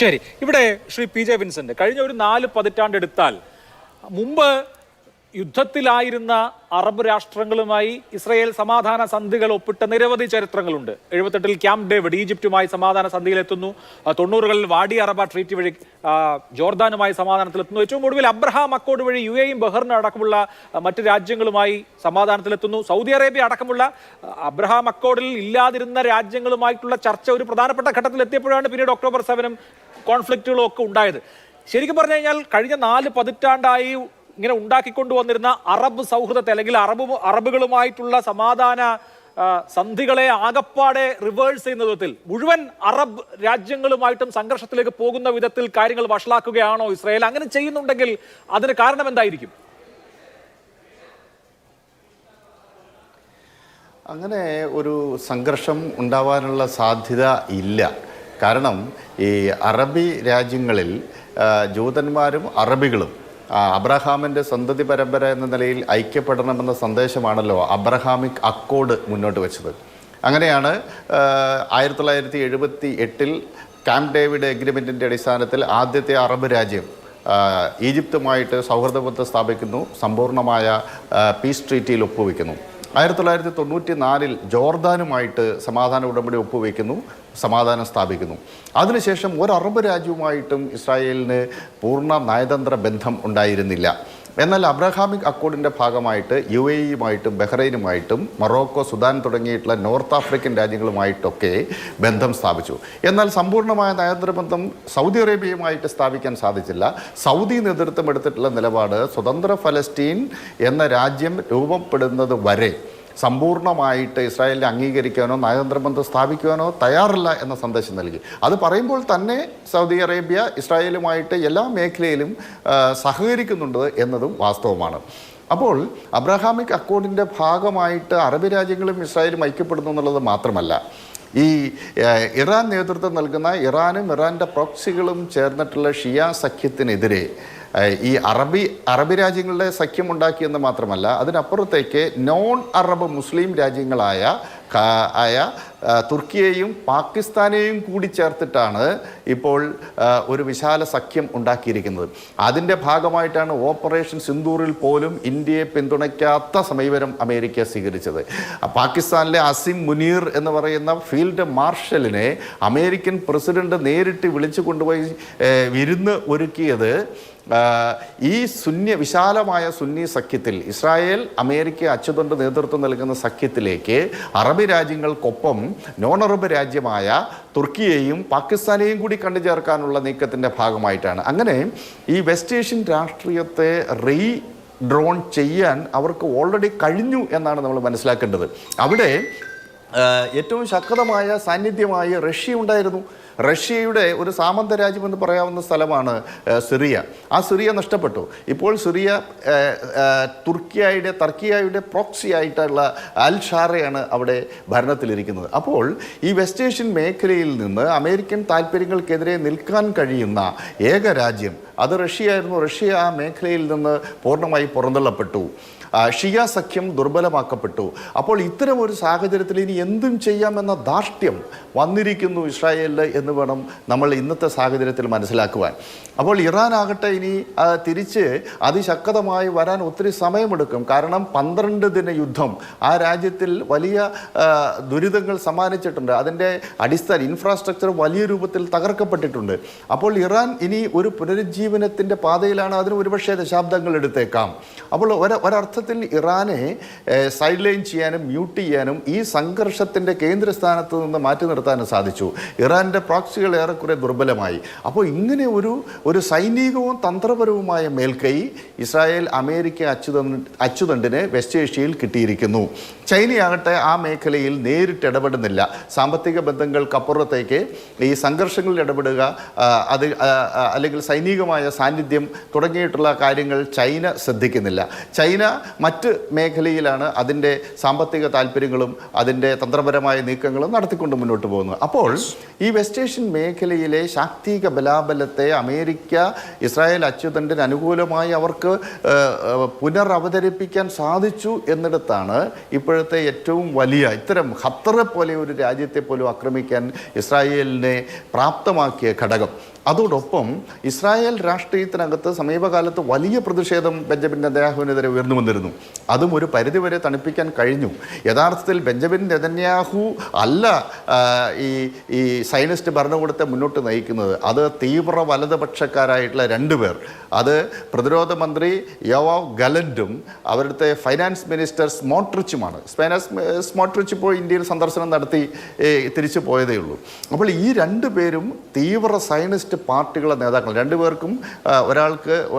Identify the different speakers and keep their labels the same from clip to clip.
Speaker 1: ശരി, ഇവിടെ Shri P J Vincent, കഴിഞ്ഞ ഒരു 4 പതിറ്റാണ്ട് എടുത്താൽ മുമ്പ് യുദ്ധത്തിലായിരുന്ന അറബ് രാഷ്ട്രങ്ങളുമായി ഇസ്രയേൽ സമാധാന സന്ധികൾ ഒപ്പിട്ട നിരവധി ചരിത്രങ്ങളുണ്ട്. 78-ൽ ക്യാമ്പ് ഡേവിഡ് ഈജിപ്തുമായി സമാധാന സന്ധിയിലെത്തുന്നു. 90-കളിൽ വാഡി അറബ ട്രീറ്റി വഴി ജോർദാനുമായി സമാധാനത്തിലെത്തുന്നു. ഏറ്റവും ഒടുവിൽ അബ്രഹാം അക്കോർഡ് വഴി UAE-യും ബഹ്റിനും അടക്കമുള്ള മറ്റ് രാജ്യങ്ങളുമായി സമാധാനത്തിലെത്തുന്നു. സൗദി അറേബ്യ അടക്കമുള്ള അബ്രഹാം അക്കോർഡിൽ ഇല്ലാതിരുന്ന രാജ്യങ്ങളുമായിട്ടുള്ള ചർച്ച ഒരു പ്രധാനപ്പെട്ട ഘട്ടത്തിൽ എത്തിയപ്പോഴാണ് പിന്നീട് ഒക്ടോബർ 7-ഉം കോൺഫ്ലിക്റ്റുകളും ഒക്കെ ഉണ്ടായത്. ശരിക്കും പറഞ്ഞു കഴിഞ്ഞാൽ കഴിഞ്ഞ 4 പതിറ്റാണ്ടായി ഇങ്ങനെ ഉണ്ടാക്കിക്കൊണ്ടുവന്നിരുന്ന അറബ് സൗഹൃദത്തെ അല്ലെങ്കിൽ അറബുകളുമായിട്ടുള്ള സമാധാന സന്ധികളെ ആകപ്പാടെ റിവേഴ്സ് ചെയ്യുന്ന വിധത്തിൽ മുഴുവൻ അറബ് രാജ്യങ്ങളുമായിട്ടും സംഘർഷത്തിലേക്ക് പോകുന്ന വിധത്തിൽ കാര്യങ്ങൾ വഷളാക്കുകയാണോ ഇസ്രായേൽ? അങ്ങനെ ചെയ്യുന്നുണ്ടെങ്കിൽ അതിന് കാരണം എന്തായിരിക്കും?
Speaker 2: അങ്ങനെ ഒരു സംഘർഷം ഉണ്ടാവാനുള്ള സാധ്യത ഇല്ല. കാരണം ഈ അറബി രാജ്യങ്ങളിൽ ജൂതന്മാരും അറബികളും അബ്രഹാമിൻ്റെ സന്തതി പരമ്പര എന്ന നിലയിൽ ഐക്യപ്പെടണമെന്ന സന്ദേശമാണല്ലോ അബ്രഹാമിക് അക്കോർഡ് മുന്നോട്ട് വെച്ചത്. അങ്ങനെയാണ് 1978-ൽ ക്യാമ്പ് ഡേവിഡ് എഗ്രിമെൻറ്റിൻ്റെ അടിസ്ഥാനത്തിൽ ആദ്യത്തെ അറബ് രാജ്യം ഈജിപ്തുമായിട്ട് സൗഹൃദബന്ധം സ്ഥാപിക്കുന്നു, സമ്പൂർണ്ണമായ പീസ് ട്രീറ്റിയിൽ ഒപ്പുവെക്കുന്നു. 1994-ൽ ജോർദാനുമായിട്ട് സമാധാന ഉടമ്പടി ഒപ്പുവെക്കുന്നു, സമാധാനം സ്ഥാപിക്കുന്നു. അതിനുശേഷം ഒരു അറബ് രാജ്യവുമായിട്ടും ഇസ്രായേലിന് പൂർണ്ണ നയതന്ത്ര ബന്ധം ഉണ്ടായിരുന്നില്ല. എന്നാൽ അബ്രഹാമിക് അക്കോർഡിൻ്റെ ഭാഗമായിട്ട് UAE-യുമായിട്ടും ബഹ്റൈനുമായിട്ടും മൊറോക്കോ, സുദാൻ തുടങ്ങിയിട്ടുള്ള നോർത്ത് ആഫ്രിക്കൻ രാജ്യങ്ങളുമായിട്ടൊക്കെ ബന്ധം സ്ഥാപിച്ചു. എന്നാൽ സമ്പൂർണ്ണമായ നയതന്ത്ര ബന്ധം സൗദി അറേബ്യയുമായിട്ട് സ്ഥാപിക്കാൻ സാധിച്ചില്ല. സൗദി നേതൃത്വം എടുത്തിട്ടുള്ള നിലപാട് സ്വതന്ത്ര ഫലസ്തീൻ എന്ന രാജ്യം രൂപപ്പെടുന്നത് വരെ സമ്പൂർണ്ണമായിട്ട് ഇസ്രായേലിനെ അംഗീകരിക്കാനോ നയതന്ത്രബന്ധം സ്ഥാപിക്കുവാനോ തയ്യാറല്ല എന്ന സന്ദേശം നൽകി. അത് പറയുമ്പോൾ തന്നെ സൗദി അറേബ്യ ഇസ്രായേലുമായിട്ട് എല്ലാ മേഖലയിലും സഹകരിക്കുന്നുണ്ട് എന്നതും വാസ്തവമാണ്. അപ്പോൾ അബ്രഹാമിക് അക്കോർഡിൻ്റെ ഭാഗമായിട്ട് അറബ് രാജ്യങ്ങളും ഇസ്രായേലും ഐക്യപ്പെടുന്നു എന്നുള്ളത് മാത്രമല്ല, ഈ ഇറാൻ നേതൃത്വം നൽകുന്ന ഇറാനും ഇറാൻ്റെ പ്രോക്സികളും ചേർന്നിട്ടുള്ള ഷിയ സഖ്യത്തിനെതിരെ ഈ അറബ് രാജ്യങ്ങളുടെ സഖ്യമുണ്ടാക്കിയെന്ന് മാത്രമല്ല, അതിനപ്പുറത്തേക്ക് നോൺ അറബ് മുസ്ലിം രാജ്യങ്ങളായ തുർക്കിയെയും പാകിസ്ഥാനെയും കൂടി ചേർത്തിട്ടാണ് ഇപ്പോൾ ഒരു വിശാല സഖ്യം ഉണ്ടാക്കിയിരിക്കുന്നത്. അതിൻ്റെ ഭാഗമായിട്ടാണ് ഓപ്പറേഷൻ സിന്ദൂറിൽ പോലും ഇന്ത്യയെ പിന്തുണയ്ക്കാത്ത സമീപനം അമേരിക്ക സ്വീകരിച്ചത്. പാകിസ്ഥാനിലെ അസിം മുനീർ എന്ന് പറയുന്ന ഫീൽഡ് മാർഷലിനെ അമേരിക്കൻ പ്രസിഡന്റ് നേരിട്ട് വിളിച്ചു കൊണ്ടുപോയി വിരുന്ന് ഒരുക്കിയത് ഈ വിശാലമായ സുന്നി സഖ്യത്തിൽ, ഇസ്രായേൽ അമേരിക്ക അച്ചുതണ്ട് നേതൃത്വം നൽകുന്ന സഖ്യത്തിലേക്ക് അറബ് രാജ്യങ്ങൾക്കൊപ്പം നോൺ അറബ് രാജ്യമായ തുർക്കിയെയും പാകിസ്ഥാനെയും കൂടി കണ്ടു ചേർക്കാനുള്ള നീക്കത്തിൻ്റെ ഭാഗമായിട്ടാണ്. അങ്ങനെ ഈ വെസ്റ്റ് ഏഷ്യൻ രാഷ്ട്രീയത്തെ ഡ്രോൺ ചെയ്യാൻ അവർക്ക് ഓൾറെഡി കഴിഞ്ഞു എന്നാണ് നമ്മൾ മനസ്സിലാക്കേണ്ടത്. അവിടെ ഏറ്റവും ശക്തമായ സാന്നിധ്യമായി റഷ്യ ഉണ്ടായിരുന്നു. റഷ്യയുടെ ഒരു സാമന്ത രാജ്യമെന്ന് പറയാവുന്ന സ്ഥലമാണ് സിറിയ. ആ സിറിയ നഷ്ടപ്പെട്ടു. ഇപ്പോൾ സിറിയ ടർക്കിയയുടെ പ്രോക്സി ആയിട്ടുള്ള അൽ ഷാറയാണ് അവിടെ ഭരണത്തിലിരിക്കുന്നത്. അപ്പോൾ ഈ വെസ്റ്റ് ഏഷ്യൻ മേഖലയിൽ നിന്ന് അമേരിക്കൻ താല്പര്യങ്ങൾക്കെതിരെ നിൽക്കാൻ കഴിയുന്ന ഏക രാജ്യം അത് റഷ്യയായിരുന്നു. റഷ്യ ആ മേഖലയിൽ നിന്ന് പൂർണ്ണമായി പുറന്തള്ളപ്പെട്ടു. ഷിയ സഖ്യം ദുർബലമാക്കപ്പെട്ടു. അപ്പോൾ ഇത്തരമൊരു സാഹചര്യത്തിൽ ഇനി എന്തും ചെയ്യാമെന്ന ധാർഷ്ട്യം വന്നിരിക്കുന്നു ഇസ്രായേലിൽ എന്ന് വേണം നമ്മൾ ഇന്നത്തെ സാഹചര്യത്തിൽ മനസ്സിലാക്കുവാൻ. അപ്പോൾ ഇറാൻ ആകട്ടെ ഇനി തിരിച്ച് അതിശക്തമായി വരാൻ ഒത്തിരി സമയമെടുക്കും. കാരണം 12 ദിന യുദ്ധം ആ രാജ്യത്തിൽ വലിയ ദുരിതങ്ങൾ സമ്മാനിച്ചിട്ടുണ്ട്. അതിൻ്റെ അടിസ്ഥാന ഇൻഫ്രാസ്ട്രക്ചർ വലിയ രൂപത്തിൽ തകർക്കപ്പെട്ടിട്ടുണ്ട്. അപ്പോൾ ഇറാൻ ഇനി ഒരു പുനരുജ്ജീവനത്തിൻ്റെ പാതയിലാണ്. അതിന് ഒരുപക്ഷെ ദശാബ്ദങ്ങൾ എടുത്തേക്കാം. അപ്പോൾ ഒരർത്ഥത്തിൽ ഇറാനെ സൈഡ് ലൈൻ ചെയ്യാനും മ്യൂട്ട് ചെയ്യാനും ഈ സംഘർഷത്തിൻ്റെ കേന്ദ്രസ്ഥാനത്ത് നിന്ന് മാറ്റി നിർത്താനും സാധിച്ചു. ഇറാൻ്റെ പ്രോക്സികൾ ഏറെക്കുറെ ദുർബലമായി. അപ്പോൾ ഇങ്ങനെ ഒരു സൈനികവും തന്ത്രപരവുമായ മേൽക്കൈ ഇസ്രായേൽ അമേരിക്ക അച്ചുതണ്ടിന് വെസ്റ്റ് ഏഷ്യയിൽ കിട്ടിയിരിക്കുന്നു. ചൈനയാകട്ടെ ആ മേഖലയിൽ നേരിട്ട് ഇടപെടുന്നില്ല. സാമ്പത്തിക ബന്ധങ്ങൾക്കപ്പുറത്തേക്ക് ഈ സംഘർഷങ്ങളിൽ ഇടപെടുക, അല്ലെങ്കിൽ സൈനികമായ സാന്നിധ്യം തുടങ്ങിയിട്ടുള്ള കാര്യങ്ങൾ ചൈന ശ്രദ്ധിക്കുന്നില്ല. ചൈന മറ്റ് മേഖലയിലാണ് അതിൻ്റെ സാമ്പത്തിക താല്പര്യങ്ങളും അതിൻ്റെ തന്ത്രപരമായ നീക്കങ്ങളും നടത്തിക്കൊണ്ട് മുന്നോട്ട് പോകുന്നത്. അപ്പോൾ ഈ വെസ്റ്റ് ഏഷ്യൻ മേഖലയിലെ ശാക്തിക ബലാബലത്തെ അമേരിക്ക ഇസ്രായേൽ അച്ചുതണ്ടിന് അനുകൂലമായി അവർക്ക് പുനരവതരിപ്പിക്കാൻ സാധിച്ചു എന്നിടത്താണ് ഇപ്പോഴത്തെ ഏറ്റവും വലിയ ഇത്തരം ഖത്തറെ പോലെ ഒരു രാജ്യത്തെ പോലും ആക്രമിക്കാൻ ഇസ്രായേലിനെ പ്രാപ്തമാക്കിയ ഘടകം. അതോടൊപ്പം ഇസ്രായേൽ രാഷ്ട്രീയത്തിനകത്ത് സമീപകാലത്ത് വലിയ പ്രതിഷേധം ബെഞ്ചമിൻ നെതന്യാഹുവിനെതിരെ ഉയർന്നു വന്നിരുന്നു. അതും ഒരു പരിധിവരെ തണുപ്പിക്കാൻ കഴിഞ്ഞു. യഥാർത്ഥത്തിൽ ബെഞ്ചമിൻ നെതന്യാഹു അല്ല ഈ സയനിസ്റ്റ് ഭരണകൂടത്തെ മുന്നോട്ട് നയിക്കുന്നത്. അത് തീവ്ര വലതുപക്ഷക്കാരായിട്ടുള്ള രണ്ടുപേർ, അത് പ്രതിരോധ മന്ത്രി യോവാവ് ഗലന്റും അവരുടെ ഫൈനാൻസ് മിനിസ്റ്റർ സ്മോട്രിച്ചുമാണ്. സ്മോട്രിച്ച് ഇപ്പോൾ ഇന്ത്യയിൽ സന്ദർശനം നടത്തി തിരിച്ചു പോയതേ ഉള്ളൂ. അപ്പോൾ ഈ രണ്ടുപേരും തീവ്ര സയനിസ്റ്റ് പാർട്ടികളുടെ നേതാക്കൾ. രണ്ടുപേർക്കും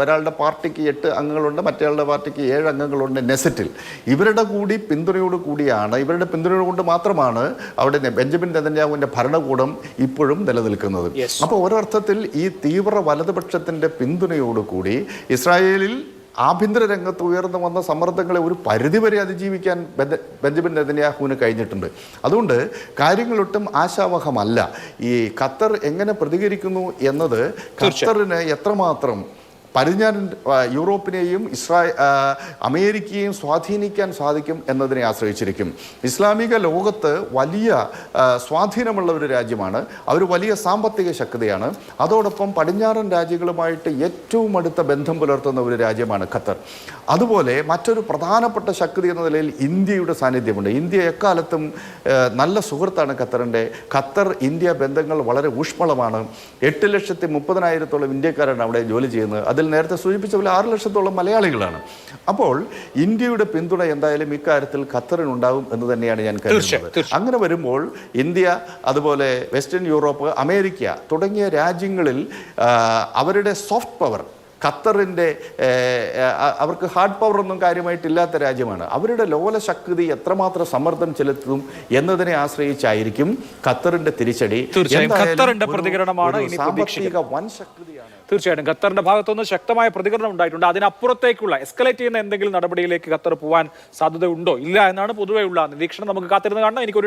Speaker 2: ഒരാളുടെ പാർട്ടിക്ക് 8 അംഗങ്ങളുണ്ട്, മറ്റേയാളുടെ പാർട്ടിക്ക് 7 അംഗങ്ങളുണ്ട് നെസറ്റിൽ. ഇവരുടെ പിന്തുണയോട് കൂടിയാണ്, ഇവരുടെ പിന്തുണയോട് കൊണ്ട് മാത്രമാണ് അവിടെ ബെഞ്ചമിൻ നെതന്യാഹുവിൻ്റെ ഭരണകൂടം ഇപ്പോഴും നിലനിൽക്കുന്നത്. അപ്പോൾ ഒരർത്ഥത്തിൽ ഈ തീവ്ര വലതുപക്ഷത്തിൻ്റെ പിന്തുണയോടുകൂടി ഇസ്രായേലിൽ ആഭ്യന്തര രംഗത്ത് ഉയർന്നു വന്ന സമ്മർദ്ദങ്ങളെ ഒരു പരിധിവരെ അതിജീവിക്കാൻ ബെഞ്ചമിൻ നെതന്യാഹുവിന് കഴിഞ്ഞിട്ടുണ്ട്. അതുകൊണ്ട് കാര്യങ്ങളൊട്ടും ആശാവഹമല്ല. ഈ ഖത്തർ എങ്ങനെ പ്രതികരിക്കുന്നു എന്നത് ഖത്തറിന് എത്രമാത്രം പടിഞ്ഞാറൻ യൂറോപ്പിനെയും അമേരിക്കയെയും സ്വാധീനിക്കാൻ സാധിക്കും എന്നതിനെ ആശ്രയിച്ചിരിക്കും. ഇസ്ലാമിക ലോകത്ത് വലിയ സ്വാധീനമുള്ള ഒരു രാജ്യമാണ്. അവർ വലിയ സാമ്പത്തിക ശക്തിയാണ്. അതോടൊപ്പം പടിഞ്ഞാറൻ രാജ്യങ്ങളുമായിട്ട് ഏറ്റവും അടുത്ത ബന്ധം പുലർത്തുന്ന ഒരു രാജ്യമാണ് ഖത്തർ. അതുപോലെ മറ്റൊരു പ്രധാനപ്പെട്ട ശക്തി എന്ന നിലയിൽ ഇന്ത്യയുടെ സാന്നിധ്യമുണ്ട്. ഇന്ത്യ എക്കാലത്തും നല്ല സുഹൃത്താണ് ഖത്തറിൻ്റെ. ഖത്തർ ഇന്ത്യ ബന്ധങ്ങൾ വളരെ ഊഷ്മളമാണ്. 8,30,000 ഇന്ത്യക്കാരാണ് അവിടെ ജോലി ചെയ്യുന്നത്. അതിൽ നേരത്തെ സൂചിപ്പിച്ച പോലെ 6 ലക്ഷത്തോളം മലയാളികളാണ്. അപ്പോൾ ഇന്ത്യയുടെ പിന്തുണ എന്തായാലും ഇക്കാര്യത്തിൽ ഖത്തറിനുണ്ടാകും എന്ന് തന്നെയാണ് ഞാൻ കരുതുന്നത്. അങ്ങനെ വരുമ്പോൾ ഇന്ത്യ, അതുപോലെ വെസ്റ്റേൺ യൂറോപ്പ്, അമേരിക്ക തുടങ്ങിയ രാജ്യങ്ങളിൽ അവരുടെ സോഫ്റ്റ് പവർ, ഖത്തറിൻ്റെ അവർക്ക് ഹാർഡ് പവർ ഒന്നും കാര്യമായിട്ടില്ലാത്ത രാജ്യമാണ്. അവരുടെ ലോല ശക്തി എത്രമാത്രം സമ്മർദ്ദം ചെലുത്തും എന്നതിനെ ആശ്രയിച്ചായിരിക്കും ഖത്തറിന്റെ തിരിച്ചടി.
Speaker 1: ഖത്തറിന്റെ പ്രതികരണമാണ് സാമ്പത്തിക
Speaker 2: വൻ ശക്തിയാണ്.
Speaker 1: തീർച്ചയായിട്ടും ഖത്തറിന്റെ ഭാഗത്തുനിന്ന് ശക്തമായ പ്രതികരണം ഉണ്ടായിട്ടുണ്ട്. അതിനപ്പുറത്തേക്കുള്ള എസ്കലേറ്റ് ചെയ്യുന്ന എന്തെങ്കിലും നടപടിയിലേക്ക് ഖത്തർ പോകാൻ സാധ്യതയുണ്ടോ ഇല്ല എന്നാണ് പൊതുവെയുള്ള നിരീക്ഷണം. നമുക്ക് കാത്തിരുന്ന് കാണണം. എനിക്കൊരു